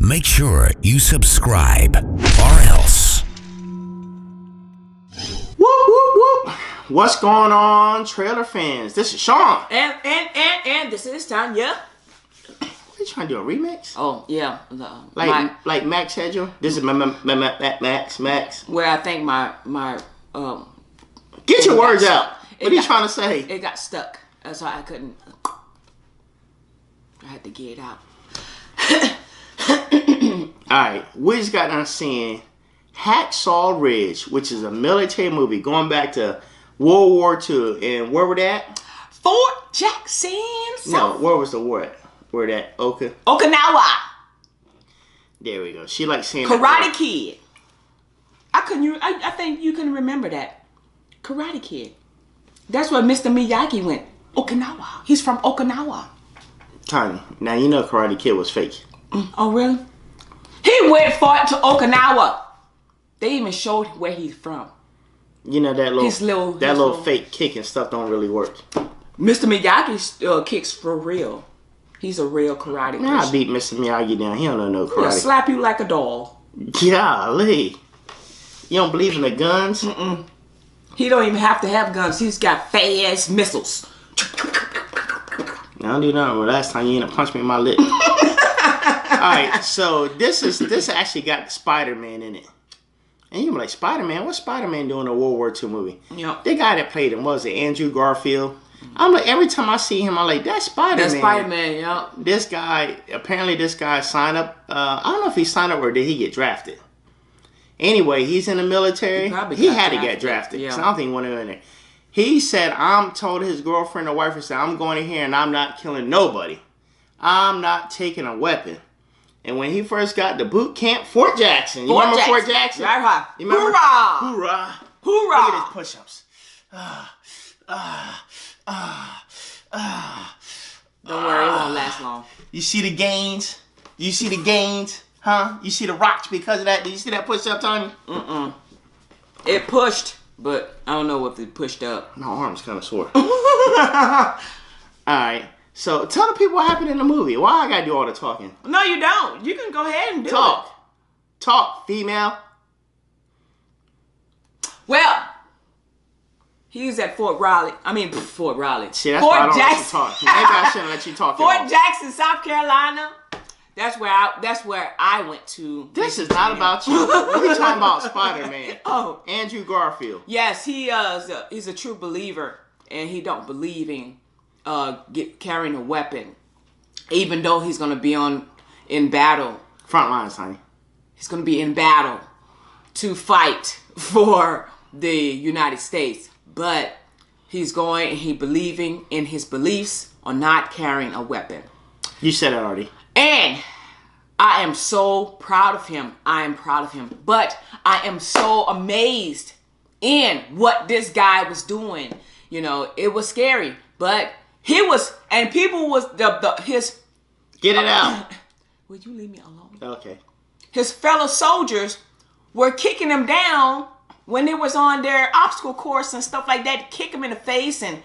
make sure you subscribe or else. Whoop, whoop, whoop. What's going on, trailer fans? This is Shawn. And this is Tonya. What are you trying to do, a remix? Oh, yeah. Like Max Hedger? This is Max. Where I think my Get your words out. What are you trying to say? It got stuck. That's why I couldn't. I had to get it out. Alright, we just got done seeing Hacksaw Ridge, which is a military movie going back to World War II. And where were they at? Fort Jackson. No, where was the war at? Where that? Okinawa. There we go. She likes saying Karate Kid. I think you can remember that. Karate Kid. That's where Mr. Miyagi went. Okinawa. He's from Okinawa. Tony, now you know Karate Kid was fake. Oh, really? He went fought to Okinawa. They even showed where he's from. You know that little fake kick and stuff don't really work. Mr. Miyagi kicks for real. He's a real karate person. I beat Mr. Miyagi down. He don't know no karate. He'll slap you like a doll. Golly. You don't believe in the guns? Mm-mm. He don't even have to have guns. He's got fast missiles. I don't do nothing. Well, last time you ended up punching me in my lip. Alright, so this actually got Spider-Man in it. And you be like, Spider-Man? What's Spider-Man doing in a World War II movie? Yep. The guy that played him, was it Andrew Garfield? I'm like, every time I see him, I'm like, that's Spider-Man. That's Spider-Man, yeah. This guy signed up. I don't know if he signed up or did he get drafted. Anyway, he's in the military. He had to get drafted. Yeah. I don't think he went in there. He said, told his girlfriend or wife, said, I'm going in here and I'm not killing nobody. I'm not taking a weapon. And when he first got to boot camp, Fort Jackson. You remember Fort Jackson? Right. You remember? Hoorah! Hoorah! Hoorah! Look at his push-ups. Don't worry, it won't last long. You see the gains? You see the gains? Huh? You see the rocks because of that? Did you see that push-up, Tony? Mm-mm. It pushed, but I don't know if it pushed up. My arm's kind of sore. Alright. So, tell the people what happened in the movie. Why I gotta do all the talking? No, you don't. You can go ahead and do it. Talk, female. Well, he was at Fort Riley. Fort Riley. See, that's why I don't let you talk. Maybe I shouldn't let you talk. Fort Jackson, South Carolina. That's where I went to. This is not about you. We're talking about Spider-Man. Oh. Andrew Garfield. Yes, he's a true believer, and he don't believe in carrying a weapon, even though he's going to be in battle. Front lines, honey. He's going to be in battle to fight for the United States, but he believing in his beliefs on not carrying a weapon. You said it already. And I am so proud of him. I am proud of him. But I am so amazed in what this guy was doing. You know, it was scary. But he was, and people was, his... Get it out. Would you leave me alone? Okay. His fellow soldiers were kicking him down when they was on their obstacle course and stuff like that. Kick him in the face and...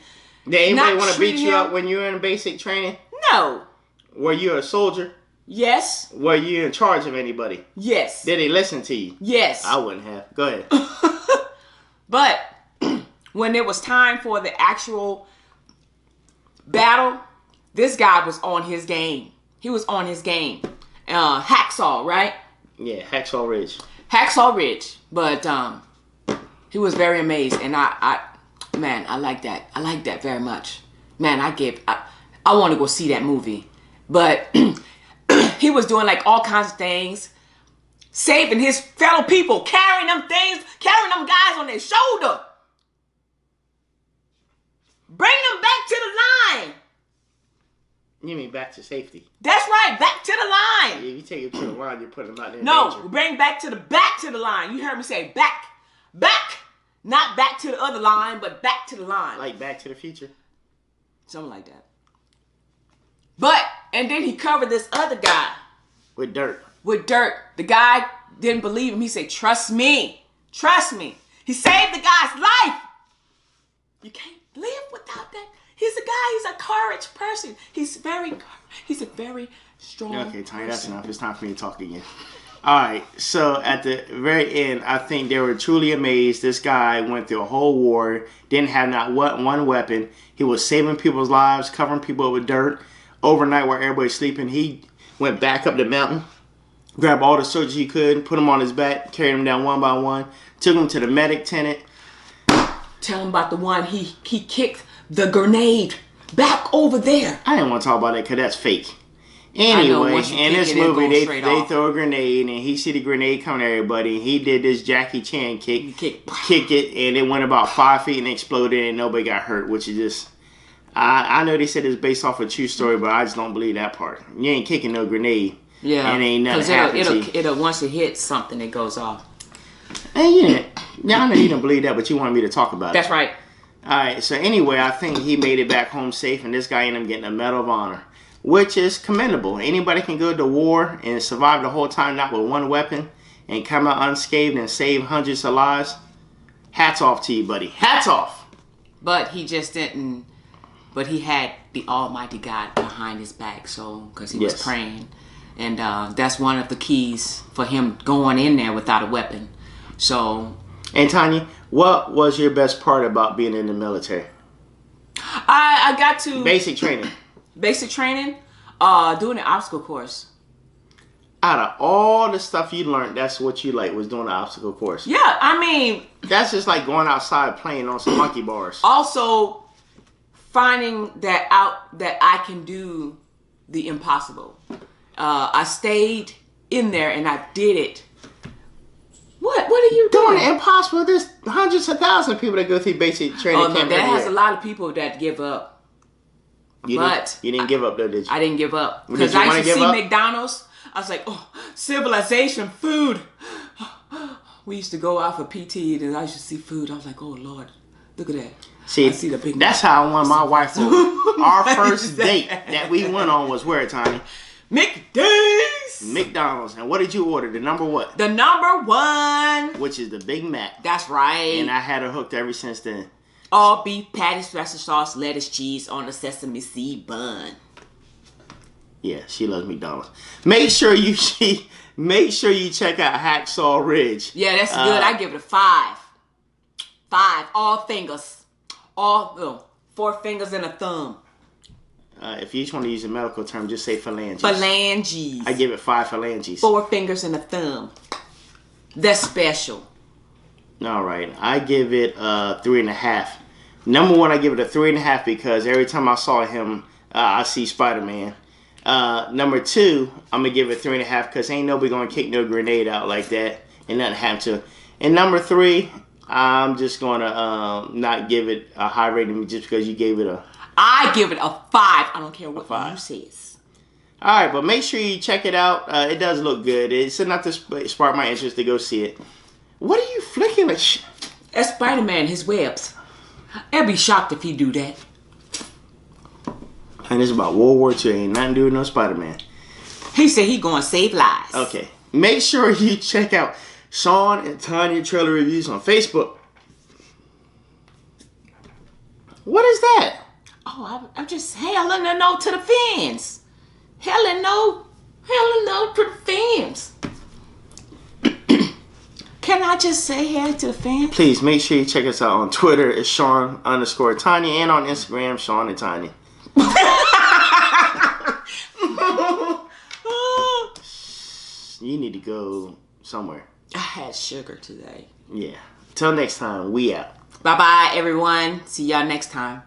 Did anybody want to beat you up when you were in basic training? No. Were you a soldier? Yes. Were you in charge of anybody? Yes. Did they listen to you? Yes. I wouldn't have. Go ahead. But when it was time for the actual battle, this guy was on his game. He was on his game. Hacksaw, right? Yeah, Hacksaw Ridge. Hacksaw Ridge. But he was very amazed. And I like that. I like that very much. Man, I want to go see that movie. But he was doing like all kinds of things, saving his fellow people, carrying them guys on their shoulder. Bring them back to the line. You mean back to safety? That's right, back to the line. Yeah, you take it to the line, you're putting them out there in No, danger. bring back to the line. You heard me say back. Not back to the other line, but back to the line. Like Back to the Future? Something like that. And then he covered this other guy. With dirt. The guy didn't believe him. He said, trust me. Trust me. He saved the guy's life. You can't live without that. He's a guy, he's a courage person. He's a very strong. Okay, Tanya, that's enough. It's time for me to talk again. All right, so at the very end, I think they were truly amazed. This guy went through a whole war, didn't have not one weapon. He was saving people's lives, covering people with dirt. Overnight while everybody's sleeping, he went back up the mountain, grabbed all the soldiers he could, put them on his back, carried them down one by one, took them to the medic tent. Tell him about the one he kicked the grenade back over there. I didn't want to talk about that because that's fake. Anyway, in this movie, they throw a grenade, and he see the grenade coming at everybody. He did this Jackie Chan kicked it, and it went about 5 feet and exploded, and nobody got hurt, which is just... I know they said it's based off a true story, but I just don't believe that part. You ain't kicking no grenade. Yeah. And ain't nothing happening. It'll once it hits something, it goes off. And yeah, I know you don't believe that, but you wanted me to talk about it. That's right. All right, so anyway, I think he made it back home safe, and this guy ended up getting a Medal of Honor, which is commendable. Anybody can go to war and survive the whole time, not with one weapon, and come out unscathed and save hundreds of lives. Hats off to you, buddy. Hats off. But he just didn't. But he had the Almighty God behind his back, so because he was praying, and that's one of the keys for him going in there without a weapon. So. And Tanya, what was your best part about being in the military? I got to basic training. Basic training, doing the obstacle course. Out of all the stuff you learned, that's what you like was doing the obstacle course. Yeah, I mean, that's just like going outside playing on some monkey bars. Also, finding that out that I can do the impossible. I stayed in there and I did it. What are you doing? Doing impossible. There's hundreds of thousands of people that go through basic training. Oh no, that has a lot of people that give up. You didn't give up though, did you? I didn't give up. Because I used to see McDonald's. I was like, oh, civilization, food. We used to go out for PT and I used to see food. I was like, oh Lord, look at that. See the big that's how I won my wife over. Our first date that we went on was where, Tiny? McDonald's. And what did you order? The number what? The number one. Which is the Big Mac. That's right. And I had her hooked ever since then. All beef patties, special sauce, lettuce, cheese on a sesame seed bun. Yeah, she loves McDonald's. Make sure you check out Hacksaw Ridge. Yeah, that's good. I give it a 5. 5. All fingers. 4 fingers and a thumb. If you just want to use a medical term, just say phalanges. Phalanges. I give it 5 phalanges. 4 fingers and a thumb. That's special. All right. I give it 3.5. Number one, I give it a 3.5 because every time I saw him, I see Spider-Man. Number 2, I'm going to give it 3.5 because ain't nobody going to kick no grenade out like that and nothing happen to. And number 3, I'm just going to not give it a high rating just because you gave it a... I give it a 5. I don't care what you says. All right, but make sure you check it out. It does look good. It's enough to spark my interest to go see it. What are you flicking at? That's Spider-Man, his webs. I'd be shocked if he do that. And it's about World War II. Ain't nothing to do with no Spider-Man. He said he gonna save lives. Okay. Make sure you check out Shawn and Tonya trailer reviews on Facebook. What is that? Oh, I'm just hailing a note to the fans. Hailing no to the fans. Can I just say hey to the fans? Please make sure you check us out on Twitter. It's Shawn_Tonya and on Instagram, Shawn and Tonya. You need to go somewhere. I had sugar today. Yeah. Till next time, we out. Bye-bye, everyone. See y'all next time.